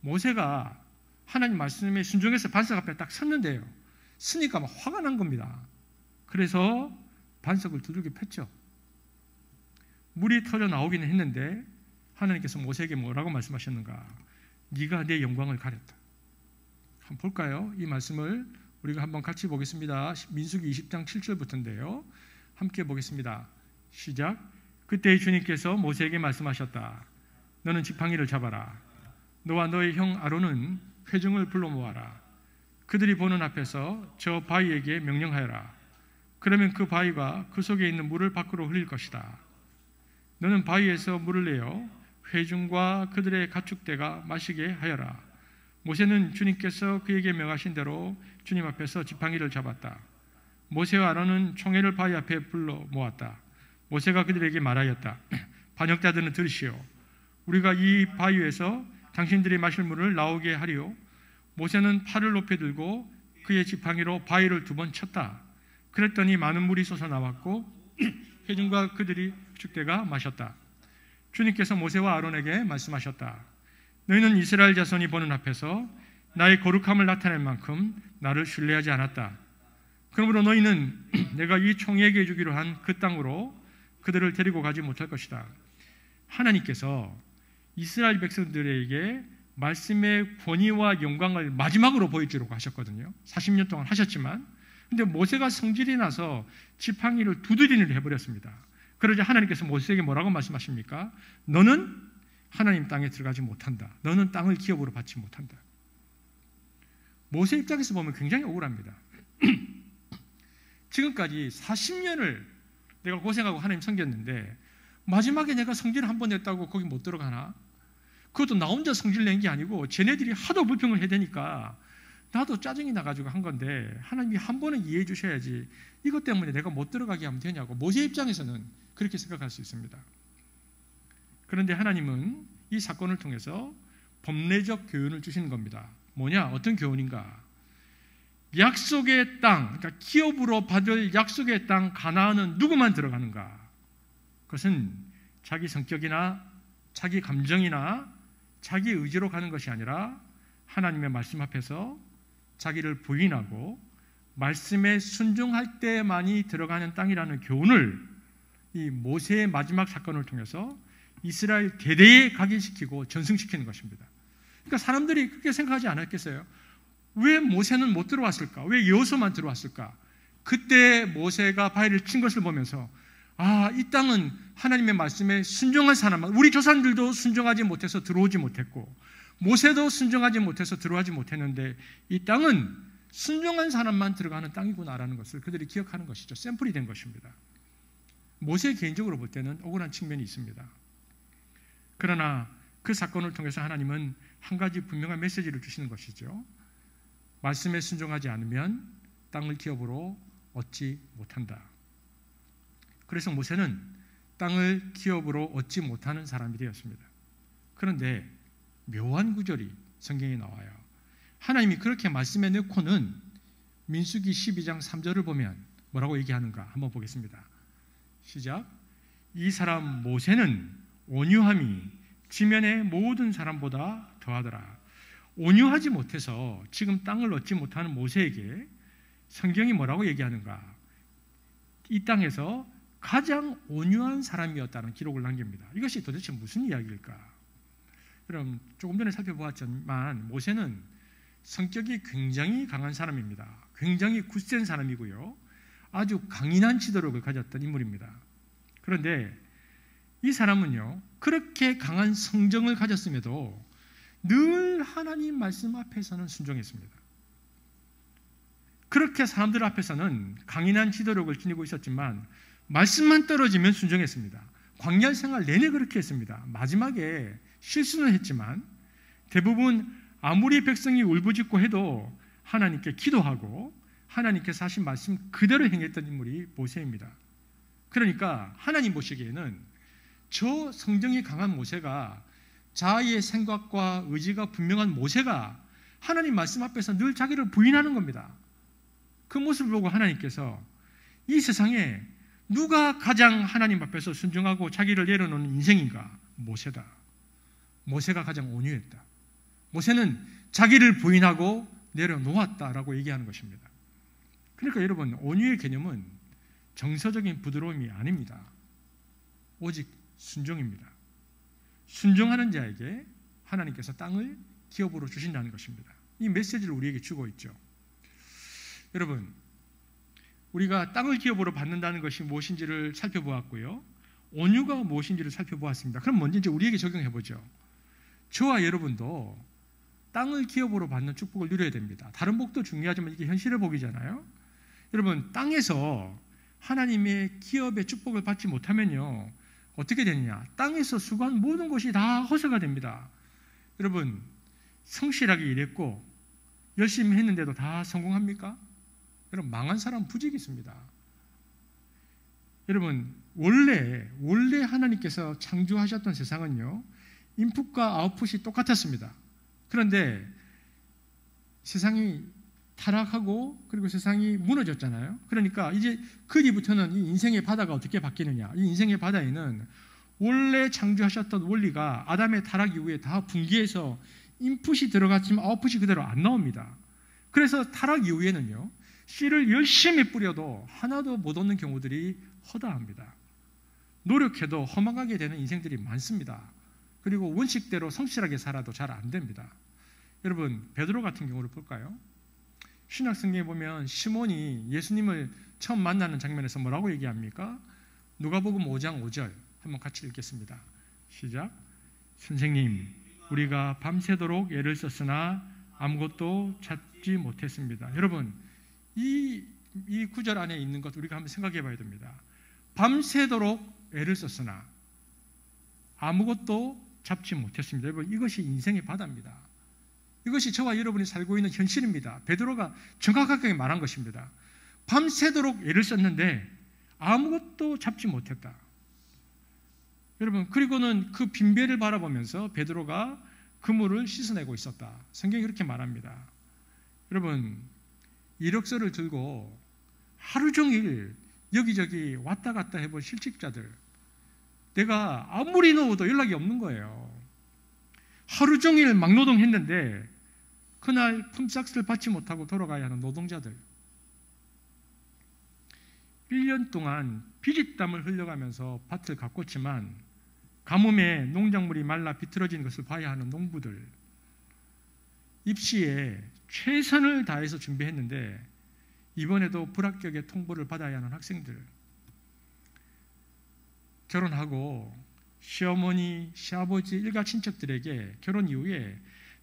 모세가 하나님 말씀에 순종해서 반석 앞에 딱 섰는데요, 쓰니까 막 화가 난 겁니다. 그래서 반석을 두들겨 폈죠. 물이 터져 나오기는 했는데 하나님께서 모세에게 뭐라고 말씀하셨는가? 네가 내 영광을 가렸다. 한번 볼까요? 이 말씀을 우리가 한번 같이 보겠습니다. 민수기 20장 7절부터인데요. 함께 보겠습니다. 시작. 그때 주님께서 모세에게 말씀하셨다. 너는 지팡이를 잡아라. 너와 너의 형 아론은 회중을 불러 모아라. 그들이 보는 앞에서 저 바위에게 명령하여라. 그러면 그 바위가 그 속에 있는 물을 밖으로 흘릴 것이다. 너는 바위에서 물을 내어 회중과 그들의 가축대가 마시게 하여라. 모세는 주님께서 그에게 명하신 대로 주님 앞에서 지팡이를 잡았다. 모세와 아론은 총회를 바위 앞에 불러 모았다. 모세가 그들에게 말하였다. 반역자들은 들으시오. 우리가 이 바위에서 당신들이 마실 물을 나오게 하리오. 모세는 팔을 높이 들고 그의 지팡이로 바위를 2번 쳤다. 그랬더니 많은 물이 솟아 나왔고 회중과 그들이 축대가 마셨다. 주님께서 모세와 아론에게 말씀하셨다. 너희는 이스라엘 자손이 보는 앞에서 나의 거룩함을 나타낼 만큼 나를 신뢰하지 않았다. 그러므로 너희는 내가 이 총회에게 주기로 한 그 땅으로 그들을 데리고 가지 못할 것이다. 하나님께서 이스라엘 백성들에게 말씀의 권위와 영광을 마지막으로 보여주려고 하셨거든요. 40년 동안 하셨지만, 근데 모세가 성질이 나서 지팡이를 두드리는 일을 해버렸습니다. 그러자 하나님께서 모세에게 뭐라고 말씀하십니까? 너는 하나님 땅에 들어가지 못한다. 너는 땅을 기업으로 받지 못한다. 모세 입장에서 보면 굉장히 억울합니다. 지금까지 40년을 내가 고생하고 하나님 섬겼는데 마지막에 내가 성질 한 번 냈다고 거기 못 들어가나? 그것도 나 혼자 성질 낸 게 아니고 쟤네들이 하도 불평을 해대니까 나도 짜증이 나가지고 한 건데 하나님이 한 번은 이해해 주셔야지 이것 때문에 내가 못 들어가게 하면 되냐고 모세 입장에서는 그렇게 생각할 수 있습니다. 그런데 하나님은 이 사건을 통해서 법례적 교훈을 주시는 겁니다. 뭐냐? 어떤 교훈인가? 약속의 땅, 그러니까 기업으로 받을 약속의 땅 가나안은 누구만 들어가는가? 그것은 자기 성격이나 자기 감정이나 자기 의지로 가는 것이 아니라 하나님의 말씀 앞에서 자기를 부인하고 말씀에 순종할 때만이 들어가는 땅이라는 교훈을 이 모세의 마지막 사건을 통해서 이스라엘 대대에 각인시키고 전승시키는 것입니다. 그러니까 사람들이 그렇게 생각하지 않았겠어요? 왜 모세는 못 들어왔을까? 왜 여호수아만 들어왔을까? 그때 모세가 바위를 친 것을 보면서 이 땅은 하나님의 말씀에 순종한 사람만, 우리 조상들도 순종하지 못해서 들어오지 못했고 모세도 순종하지 못해서 들어오지 못했는데 이 땅은 순종한 사람만 들어가는 땅이구나라는 것을 그들이 기억하는 것이죠. 샘플이 된 것입니다. 모세 개인적으로 볼 때는 억울한 측면이 있습니다. 그러나 그 사건을 통해서 하나님은 한 가지 분명한 메시지를 주시는 것이죠. 말씀에 순종하지 않으면 땅을 기업으로 얻지 못한다. 그래서 모세는 땅을 기업으로 얻지 못하는 사람이 되었습니다. 그런데 묘한 구절이 성경에 나와요. 하나님이 그렇게 말씀해 놓고는 민수기 12장 3절을 보면 뭐라고 얘기하는가 한번 보겠습니다. 시작. 이 사람 모세는 온유함이 지면의 모든 사람보다 더하더라. 온유하지 못해서 지금 땅을 얻지 못하는 모세에게 성경이 뭐라고 얘기하는가? 이 땅에서 가장 온유한 사람이었다는 기록을 남깁니다. 이것이 도대체 무슨 이야기일까? 그럼 조금 전에 살펴보았지만 모세는 성격이 굉장히 강한 사람입니다. 굉장히 굳센 사람이고요. 아주 강인한 지도력을 가졌던 인물입니다. 그런데 이 사람은요, 그렇게 강한 성정을 가졌음에도 늘 하나님 말씀 앞에서는 순종했습니다. 그렇게 사람들 앞에서는 강인한 지도력을 지니고 있었지만 말씀만 떨어지면 순종했습니다. 광야 생활 내내 그렇게 했습니다. 마지막에 실수는 했지만 대부분 아무리 백성이 울부짖고 해도 하나님께 기도하고 하나님께서 하신 말씀 그대로 행했던 인물이 모세입니다. 그러니까 하나님 보시기에는 저 성정이 강한 모세가, 자아의 생각과 의지가 분명한 모세가 하나님 말씀 앞에서 늘 자기를 부인하는 겁니다. 그 모습을 보고 하나님께서 이 세상에 누가 가장 하나님 앞에서 순종하고 자기를 내려놓는 인생인가? 모세다. 모세가 가장 온유했다. 모세는 자기를 부인하고 내려놓았다라고 얘기하는 것입니다. 그러니까 여러분, 온유의 개념은 정서적인 부드러움이 아닙니다. 오직 순종입니다. 순종하는 자에게 하나님께서 땅을 기업으로 주신다는 것입니다. 이 메시지를 우리에게 주고 있죠. 여러분, 우리가 땅을 기업으로 받는다는 것이 무엇인지를 살펴보았고요. 온유가 무엇인지를 살펴보았습니다. 그럼 먼저 이제 우리에게 적용해보죠. 저와 여러분도 땅을 기업으로 받는 축복을 누려야 됩니다. 다른 복도 중요하지만 이게 현실의 복이잖아요. 여러분, 땅에서 하나님의 기업의 축복을 받지 못하면요, 어떻게 되느냐? 땅에서 수고한 모든 것이 다 허세가 됩니다. 여러분, 성실하게 일했고 열심히 했는데도 다 성공합니까? 여러분, 망한 사람 부직이 있습니다. 여러분, 원래 하나님께서 창조하셨던 세상은요, 인풋과 아웃풋이 똑같았습니다. 그런데 세상이 타락하고 그리고 세상이 무너졌잖아요. 그러니까 이제 그 뒤부터는 이 인생의 바다가 어떻게 바뀌느냐? 이 인생의 바다에는 원래 창조하셨던 원리가 아담의 타락 이후에 다 붕괴해서 인풋이 들어갔지만 아웃풋이 그대로 안 나옵니다. 그래서 타락 이후에는요, 씨를 열심히 뿌려도 하나도 못 얻는 경우들이 허다합니다. 노력해도 허망하게 되는 인생들이 많습니다. 그리고 원칙대로 성실하게 살아도 잘 안 됩니다. 여러분, 베드로 같은 경우를 볼까요? 신약 성경에 보면 시몬이 예수님을 처음 만나는 장면에서 뭐라고 얘기합니까? 누가복음 5장 5절 한번 같이 읽겠습니다. 시작. 선생님, 우리가 밤새도록 애를 썼으나 아무것도 찾지 못했습니다. 여러분, 이 구절 안에 있는 것 우리가 한번 생각해 봐야 됩니다. 밤새도록 애를 썼으나 아무것도 잡지 못했습니다. 여러분, 이것이 인생의 바다입니다. 이것이 저와 여러분이 살고 있는 현실입니다. 베드로가 정확하게 말한 것입니다. 밤새도록 애를 썼는데 아무것도 잡지 못했다. 여러분, 그리고는 그 빈배를 바라보면서 베드로가 그물을 씻어내고 있었다. 성경이 그렇게 말합니다. 여러분, 이력서를 들고 하루 종일 여기저기 왔다 갔다 해본 실직자들, 내가 아무리 넣어도 연락이 없는 거예요. 하루 종일 막노동했는데 그날 품삯을 받지 못하고 돌아가야 하는 노동자들, 1년 동안 피릿땀을 흘려가면서 밭을 가꿨지만 가뭄에 농작물이 말라 비틀어진 것을 봐야 하는 농부들, 입시에 최선을 다해서 준비했는데 이번에도 불합격의 통보를 받아야 하는 학생들, 결혼하고 시어머니, 시아버지, 일가 친척들에게 결혼 이후에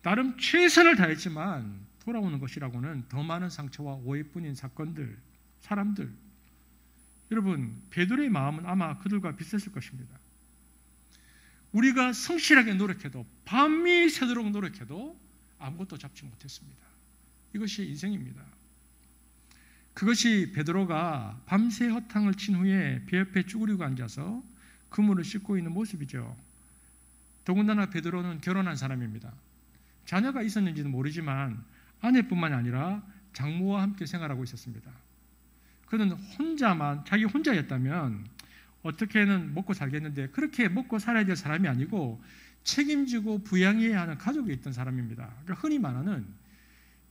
나름 최선을 다했지만 돌아오는 것이라고는 더 많은 상처와 오해뿐인 사건들, 사람들. 여러분, 베드로의 마음은 아마 그들과 비슷했을 것입니다. 우리가 성실하게 노력해도, 밤이 새도록 노력해도 아무것도 잡지 못했습니다. 이것이 인생입니다. 그것이 베드로가 밤새 허탕을 친 후에 배 옆에 쭈그리고 앉아서 그물을 씻고 있는 모습이죠. 더군다나 베드로는 결혼한 사람입니다. 자녀가 있었는지는 모르지만 아내뿐만 아니라 장모와 함께 생활하고 있었습니다. 그는 혼자만, 자기 혼자였다면 어떻게는 먹고 살겠는데 그렇게 먹고 살아야 될 사람이 아니고 책임지고 부양해야 하는 가족이 있던 사람입니다. 그러니까 흔히 말하는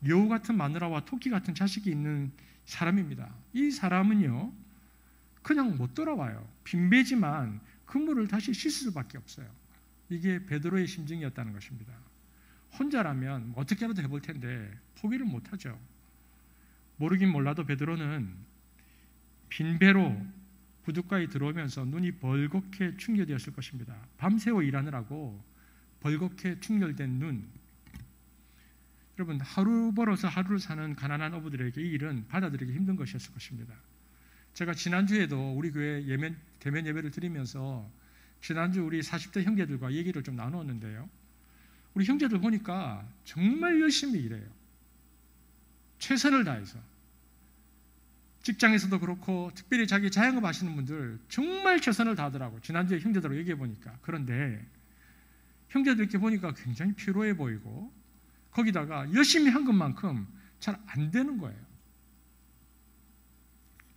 여우 같은 마누라와 토끼 같은 자식이 있는 사람입니다. 이 사람은요, 그냥 못 돌아와요. 빈배지만 그물을 다시 씻을 수밖에 없어요. 이게 베드로의 심정이었다는 것입니다. 혼자라면 어떻게라도 해볼 텐데 포기를 못하죠. 모르긴 몰라도 베드로는 빈배로 부둣가에 들어오면서 눈이 벌겋게 충혈되었을 것입니다. 밤새워 일하느라고 벌겋게 충혈된 눈. 여러분, 하루 벌어서 하루를 사는 가난한 어부들에게 이 일은 받아들이기 힘든 것이었을 것입니다. 제가 지난주에도 우리 교회 대면 예배를 드리면서 지난주 우리 40대 형제들과 얘기를 좀 나누었는데요. 우리 형제들 보니까 정말 열심히 일해요. 최선을 다해서. 직장에서도 그렇고 특별히 자기 자영업 하시는 분들 정말 최선을 다하더라고요. 지난주에 형제들하고 얘기해 보니까. 그런데 형제들 이렇게 보니까 굉장히 피로해 보이고 거기다가 열심히 한 것만큼 잘 안 되는 거예요.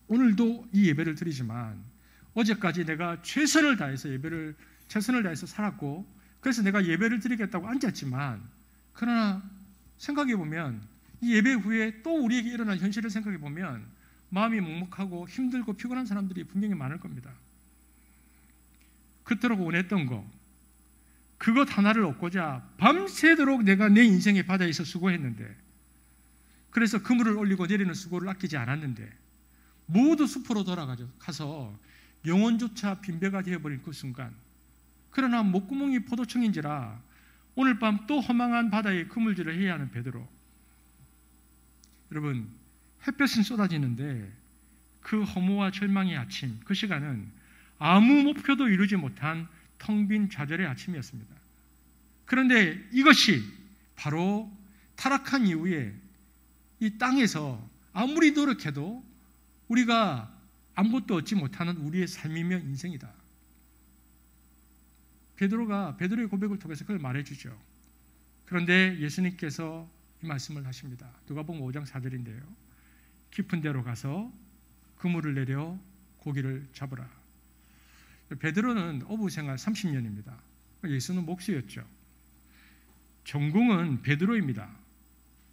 오늘도 이 예배를 드리지만 어제까지 내가 최선을 다해서 살았고 그래서 내가 예배를 드리겠다고 앉았지만 그러나 생각해 보면 이 예배 후에 또 우리에게 일어난 현실을 생각해 보면 마음이 먹먹하고 힘들고 피곤한 사람들이 분명히 많을 겁니다. 그토록 원했던 거, 그것 하나를 얻고자 밤새도록 내가 내 인생의 바다에서 수고했는데, 그래서 그물을 올리고 내리는 수고를 아끼지 않았는데 모두 숲으로 돌아가서 영혼조차 빈배가 되어버린 그 순간, 그러나 목구멍이 포도청인지라 오늘 밤 또 허망한 바다에 그물질을 해야 하는 베드로. 여러분, 햇볕은 쏟아지는데 그 허무와 절망의 아침, 그 시간은 아무 목표도 이루지 못한 텅 빈 좌절의 아침이었습니다. 그런데 이것이 바로 타락한 이후에 이 땅에서 아무리 노력해도 우리가 아무것도 얻지 못하는 우리의 삶이며 인생이다. 베드로의 고백을 통해서 그걸 말해주죠. 그런데 예수님께서 이 말씀을 하십니다. 누가복음 5장 4절인데요. 깊은 데로 가서 그물을 내려 고기를 잡으라. 베드로는 어부 생활 30년입니다. 예수는 목수였죠. 전공은 베드로입니다.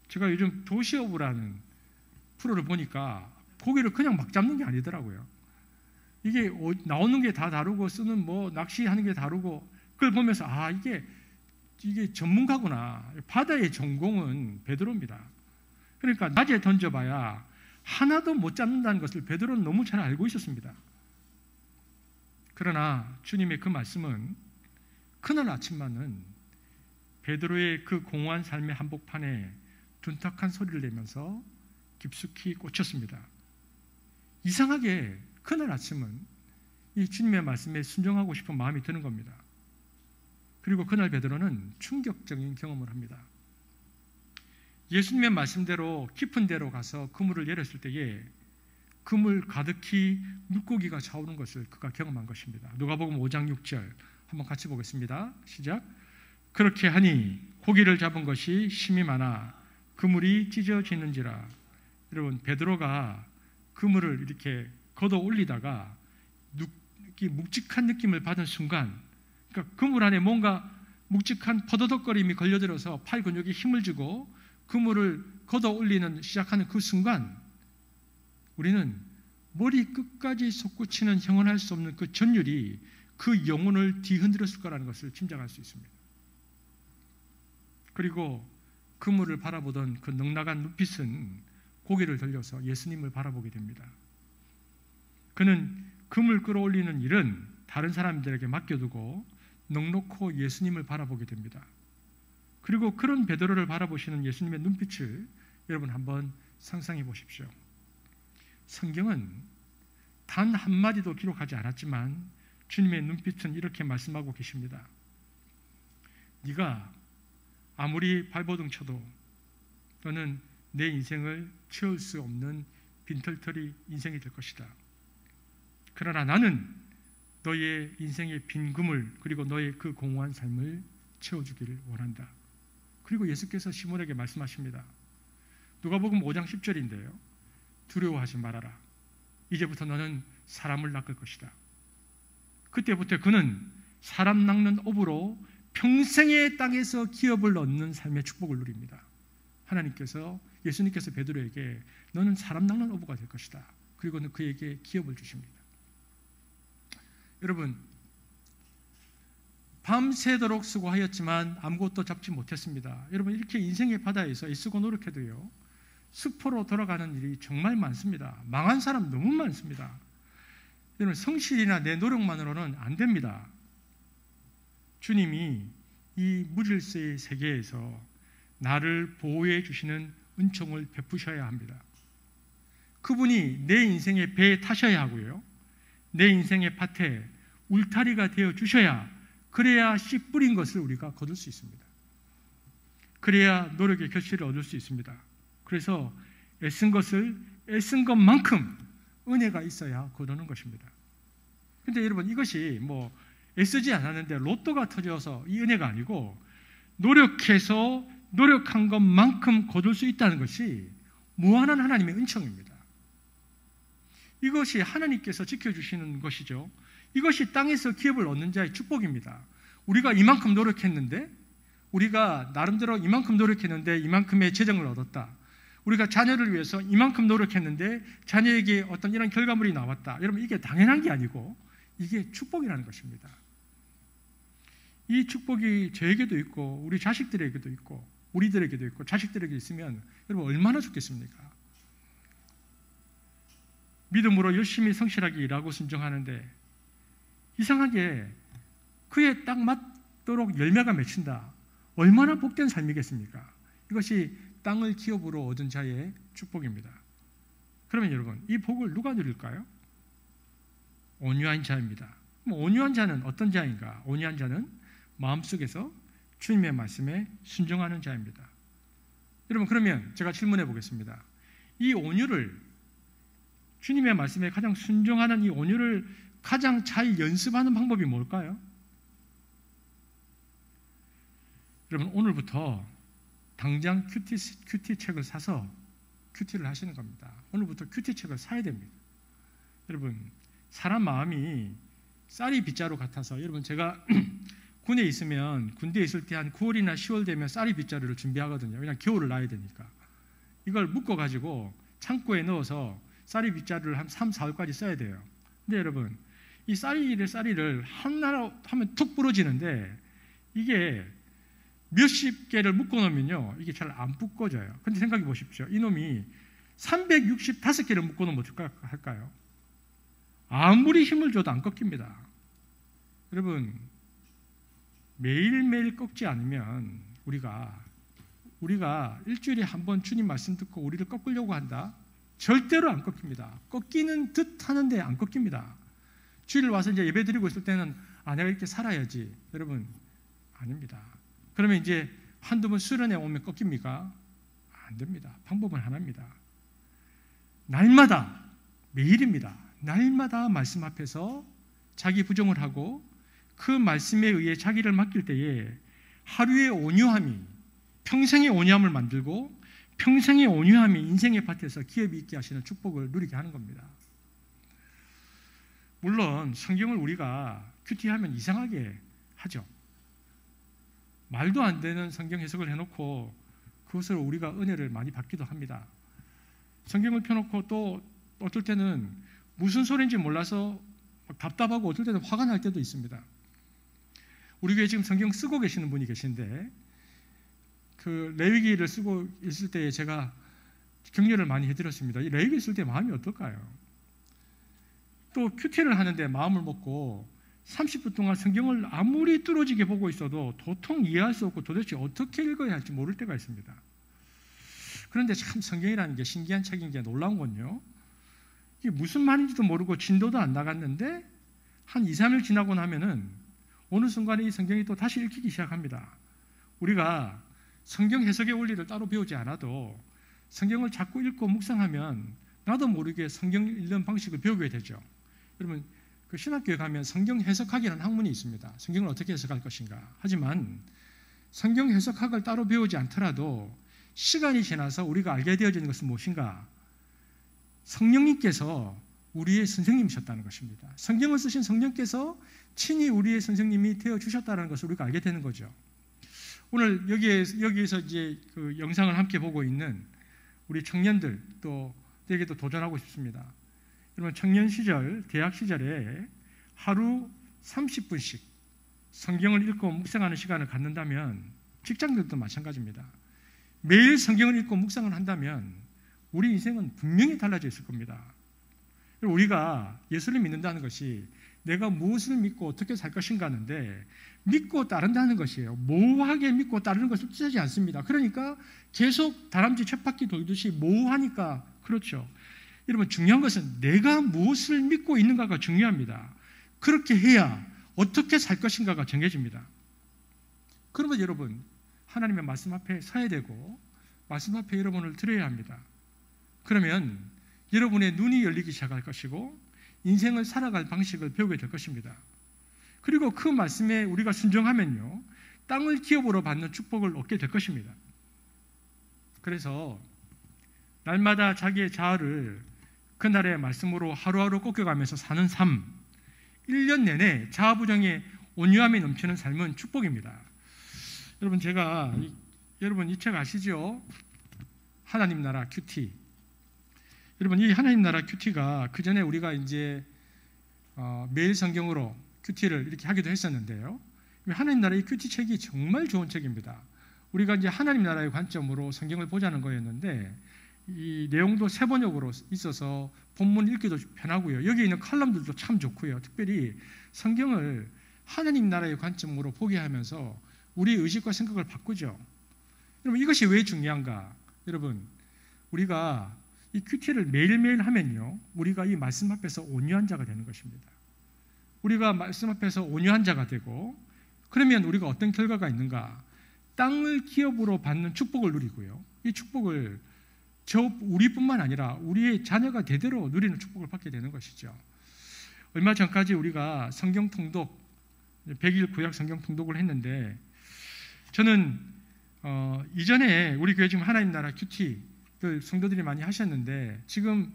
제가 요즘 도시어부라는 프로를 보니까 고기를 그냥 막 잡는 게 아니더라고요. 이게 나오는 게 다 다르고 쓰는 뭐 낚시하는 게 다르고 그걸 보면서 이게 전문가구나. 바다의 전공은 베드로입니다. 그러니까 낮에 던져봐야 하나도 못 잡는다는 것을 베드로는 너무 잘 알고 있었습니다. 그러나 주님의 그 말씀은 그날 아침만은 베드로의 그 공허한 삶의 한복판에 둔탁한 소리를 내면서 깊숙이 꽂혔습니다. 이상하게 그날 아침은 이 주님의 말씀에 순종하고 싶은 마음이 드는 겁니다. 그리고 그날 베드로는 충격적인 경험을 합니다. 예수님의 말씀대로 깊은 데로 가서 그물을 내렸을 때에 그물 가득히 물고기가 차오르는 것을 그가 경험한 것입니다. 누가복음 5장 6절 한번 같이 보겠습니다. 시작. 그렇게 하니 고기를 잡은 것이 심이 많아 그물이 찢어지는지라. 여러분, 베드로가 그물을 이렇게 걷어 올리다가 묵직한 느낌을 받은 순간, 그러니까 그물 안에 뭔가 묵직한 퍼더덕거림이 걸려들어서 팔 근육이 힘을 주고 그물을 걷어 올리는 시작하는 그 순간, 우리는 머리 끝까지 솟구치는 형언할 수 없는 그 전율이 그 영혼을 뒤흔들었을 거라는 것을 짐작할 수 있습니다. 그리고 그물을 바라보던 그 넉넉한 눈빛은 고개를 돌려서 예수님을 바라보게 됩니다. 그는 그물 끌어올리는 일은 다른 사람들에게 맡겨두고 넉넉히 예수님을 바라보게 됩니다. 그리고 그런 베드로를 바라보시는 예수님의 눈빛을 여러분 한번 상상해 보십시오. 성경은 단 한마디도 기록하지 않았지만 주님의 눈빛은 이렇게 말씀하고 계십니다. 네가 아무리 발버둥 쳐도 너는 내 인생을 채울 수 없는 빈털터리 인생이 될 것이다. 그러나 나는 너의 인생의 빈 그물 그리고 너의 그 공허한 삶을 채워주기를 원한다. 그리고 예수께서 시몬에게 말씀하십니다. 누가복음 5장 10절인데요. 두려워하지 말아라. 이제부터 너는 사람을 낚을 것이다. 그때부터 그는 사람 낚는 업으로 평생의 땅에서 기업을 얻는 삶의 축복을 누립니다. 예수님께서 베드로에게 너는 사람 낚는 어부가 될 것이다. 그리고 그에게 기업을 주십니다. 여러분, 밤새도록 수고하였지만 아무것도 잡지 못했습니다. 여러분, 이렇게 인생의 바다에서 애쓰고 노력해도요, 수포로 돌아가는 일이 정말 많습니다. 망한 사람 너무 많습니다. 여러분, 성실이나 내 노력만으로는 안 됩니다. 주님이 이 무질서의 세계에서 나를 보호해 주시는 은총을 베푸셔야 합니다. 그분이 내 인생의 배에 타셔야 하고요, 내 인생의 밭에 울타리가 되어 주셔야, 그래야 씨 뿌린 것을 우리가 거둘 수 있습니다. 그래야 노력의 결실을 얻을 수 있습니다. 그래서 애쓴 것만큼 은혜가 있어야 거두는 것입니다. 근데 여러분, 이것이 뭐 애쓰지 않았는데 로또가 터져서 이 은혜가 아니고, 노력해서 노력한 것만큼 거둘 수 있다는 것이 무한한 하나님의 은총입니다. 이것이 하나님께서 지켜주시는 것이죠. 이것이 땅에서 기업을 얻는 자의 축복입니다. 우리가 이만큼 노력했는데, 우리가 나름대로 이만큼 노력했는데 이만큼의 재정을 얻었다. 우리가 자녀를 위해서 이만큼 노력했는데 자녀에게 어떤 이런 결과물이 나왔다. 여러분, 이게 당연한 게 아니고 이게 축복이라는 것입니다. 이 축복이 저에게도 있고 우리 자식들에게도 있고 우리들에게도 있고 자식들에게 있으면 여러분 얼마나 좋겠습니까? 믿음으로 열심히 성실하게 일하고 순종하는데 이상하게 그에 딱 맞도록 열매가 맺힌다. 얼마나 복된 삶이겠습니까? 이것이 땅을 기업으로 얻은 자의 축복입니다. 그러면 여러분, 이 복을 누가 누릴까요? 온유한 자입니다. 온유한 자는 어떤 자인가? 온유한 자는 마음속에서 주님의 말씀에 순종하는 자입니다. 여러분, 그러면 제가 질문해 보겠습니다. 이 온유를, 주님의 말씀에 가장 순종하는 이 온유를 가장 잘 연습하는 방법이 뭘까요? 여러분, 오늘부터 당장 큐티 책을 사서 큐티를 하시는 겁니다. 오늘부터 큐티 책을 사야 됩니다. 여러분, 사람 마음이 쌀이 빗자루 같아서, 여러분, 제가 군에 있으면, 군대에 있을 때 한 9월이나 10월 되면 쌀이 빗자루를 준비하거든요. 왜냐하면 겨울을 나야 되니까. 이걸 묶어가지고 창고에 넣어서 쌀이 빗자루를 한 3, 4월까지 써야 돼요. 근데 여러분, 이 쌀이를 하나 하면 툭 부러지는데 이게 몇십 개를 묶어놓으면요, 이게 잘 안 묶어져요. 근데 생각해 보십시오. 이놈이 365개를 묶어놓으면 어떨까 할까요? 아무리 힘을 줘도 안 꺾입니다. 여러분, 매일매일 꺾지 않으면 우리가 일주일에 한 번 주님 말씀 듣고 우리를 꺾으려고 한다? 절대로 안 꺾입니다. 꺾이는 듯 하는데 안 꺾입니다. 주일 와서 이제 예배 드리고 있을 때는 내가 이렇게 살아야지. 여러분, 아닙니다. 그러면 이제 한두 번 수련회 오면 꺾입니까? 안 됩니다. 방법은 하나입니다. 날마다, 매일입니다. 날마다 말씀 앞에서 자기 부정을 하고 그 말씀에 의해 자기를 맡길 때에 하루의 온유함이 평생의 온유함을 만들고 평생의 온유함이 인생의 밭에서 기업이 있게 하시는 축복을 누리게 하는 겁니다. 물론 성경을 우리가 큐티하면 이상하게 하죠. 말도 안 되는 성경 해석을 해놓고 그것으로 우리가 은혜를 많이 받기도 합니다. 성경을 펴놓고 또 어떨 때는 무슨 소리인지 몰라서 답답하고 어떨 때는 화가 날 때도 있습니다. 우리 교회 지금 성경 쓰고 계시는 분이 계신데 그 레위기를 쓰고 있을 때에 제가 격려를 많이 해드렸습니다. 이 레위기 쓸 때 마음이 어떨까요? 또 큐티를 하는데 마음을 먹고 30분 동안 성경을 아무리 뚫어지게 보고 있어도 도통 이해할 수 없고 도대체 어떻게 읽어야 할지 모를 때가 있습니다. 그런데 참 성경이라는 게 신기한 책인 게 놀라운 건요, 이게 무슨 말인지도 모르고 진도도 안 나갔는데 한 2, 3일 지나고 나면은 어느 순간에 이 성경이 또 다시 읽히기 시작합니다. 우리가 성경 해석의 원리를 따로 배우지 않아도 성경을 자꾸 읽고 묵상하면 나도 모르게 성경 읽는 방식을 배우게 되죠. 여러분, 그 신학교에 가면 성경 해석학이라는 학문이 있습니다. 성경을 어떻게 해석할 것인가. 하지만 성경 해석학을 따로 배우지 않더라도 시간이 지나서 우리가 알게 되어지는 것은 무엇인가? 성령님께서 우리의 선생님이셨다는 것입니다. 성경을 쓰신 성령께서 친히 우리의 선생님이 되어 주셨다는 것을 우리가 알게 되는 거죠. 오늘 여기에서 이제 그 영상을 함께 보고 있는 우리 청년들 또 에게도 도전하고 싶습니다. 여러분, 청년 시절, 대학 시절에 하루 30분씩 성경을 읽고 묵상하는 시간을 갖는다면 직장들도 마찬가지입니다. 매일 성경을 읽고 묵상을 한다면 우리 인생은 분명히 달라져 있을 겁니다. 우리가 예수를 믿는다는 것이 내가 무엇을 믿고 어떻게 살 것인가 하는데 믿고 따른다는 것이에요. 모호하게 믿고 따르는 것을 뜻하지 않습니다. 그러니까 계속 다람쥐 쳇바퀴 돌듯이 모호하니까 그렇죠. 여러분, 중요한 것은 내가 무엇을 믿고 있는가가 중요합니다. 그렇게 해야 어떻게 살 것인가가 정해집니다. 그러면 여러분, 하나님의 말씀 앞에 서야 되고 말씀 앞에 여러분을 드려야 합니다. 그러면 여러분의 눈이 열리기 시작할 것이고 인생을 살아갈 방식을 배우게 될 것입니다. 그리고 그 말씀에 우리가 순종하면요, 땅을 기업으로 받는 축복을 얻게 될 것입니다. 그래서 날마다 자기의 자아를 그날의 말씀으로 하루하루 꺾여가면서 사는 삶, 1년 내내 자아부정의 온유함이 넘치는 삶은 축복입니다. 여러분, 여러분 이 책 아시죠? 하나님 나라 큐티. 여러분, 이 하나님 나라 큐티가 그 전에 우리가 이제 매일 성경으로 큐티를 이렇게 하기도 했었는데요. 하나님 나라의 큐티 책이 정말 좋은 책입니다. 우리가 이제 하나님 나라의 관점으로 성경을 보자는 거였는데 이 내용도 세번역으로 있어서 본문 읽기도 편하고요. 여기 있는 칼럼들도 참 좋고요. 특별히 성경을 하나님 나라의 관점으로 보게 하면서 우리의 의식과 생각을 바꾸죠. 여러분, 이것이 왜 중요한가? 여러분, 우리가 이 큐티를 매일매일 하면요, 우리가 이 말씀 앞에서 온유한 자가 되는 것입니다. 우리가 말씀 앞에서 온유한 자가 되고, 그러면 우리가 어떤 결과가 있는가? 땅을 기업으로 받는 축복을 누리고요. 이 축복을 우리뿐만 아니라 우리의 자녀가 대대로 누리는 축복을 받게 되는 것이죠. 얼마 전까지 우리가 성경 통독, 100일 구약 성경 통독을 했는데, 저는 이전에 우리 교회 지금 하나님 나라 큐티 성도들이 많이 하셨는데 지금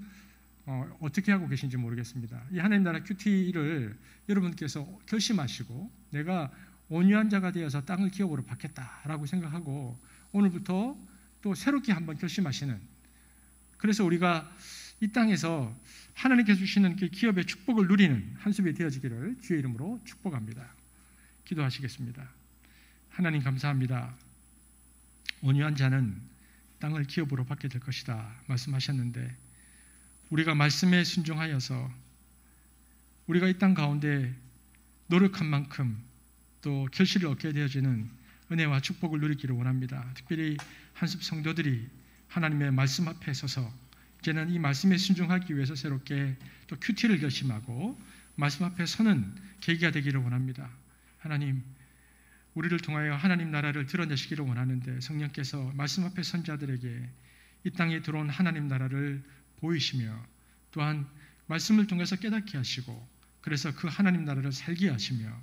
어떻게 하고 계신지 모르겠습니다. 이 하나님 나라 큐티를 여러분께서 결심하시고 내가 온유한 자가 되어서 땅을 기업으로 받겠다라고 생각하고 오늘부터 또 새롭게 한번 결심하시는, 그래서 우리가 이 땅에서 하나님께서 주시는 그 기업의 축복을 누리는 한숲이 되어지기를 주의 이름으로 축복합니다. 기도하시겠습니다. 하나님 감사합니다. 온유한 자는 땅을 기업으로 받게 될 것이다 말씀하셨는데, 우리가 말씀에 순종하여서 우리가 이 땅 가운데 노력한 만큼 또 결실을 얻게 되어지는 은혜와 축복을 누리기를 원합니다. 특별히 한숲 성도들이 하나님의 말씀 앞에 서서 이제는 이 말씀에 순종하기 위해서 새롭게 또 큐티를 결심하고 말씀 앞에 서는 계기가 되기를 원합니다. 하나님, 우리를 통하여 하나님 나라를 드러내시기를 원하는데, 성령께서 말씀 앞에 선 자들에게 이 땅에 들어온 하나님 나라를 보이시며 또한 말씀을 통해서 깨닫게 하시고, 그래서 그 하나님 나라를 살게 하시며,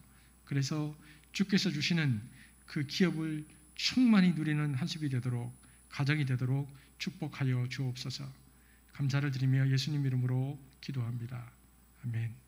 그래서 주께서 주시는 그 기업을 충만히 누리는 한숲이 되도록, 가정이 되도록 축복하여 주옵소서. 감사를 드리며 예수님 이름으로 기도합니다. 아멘.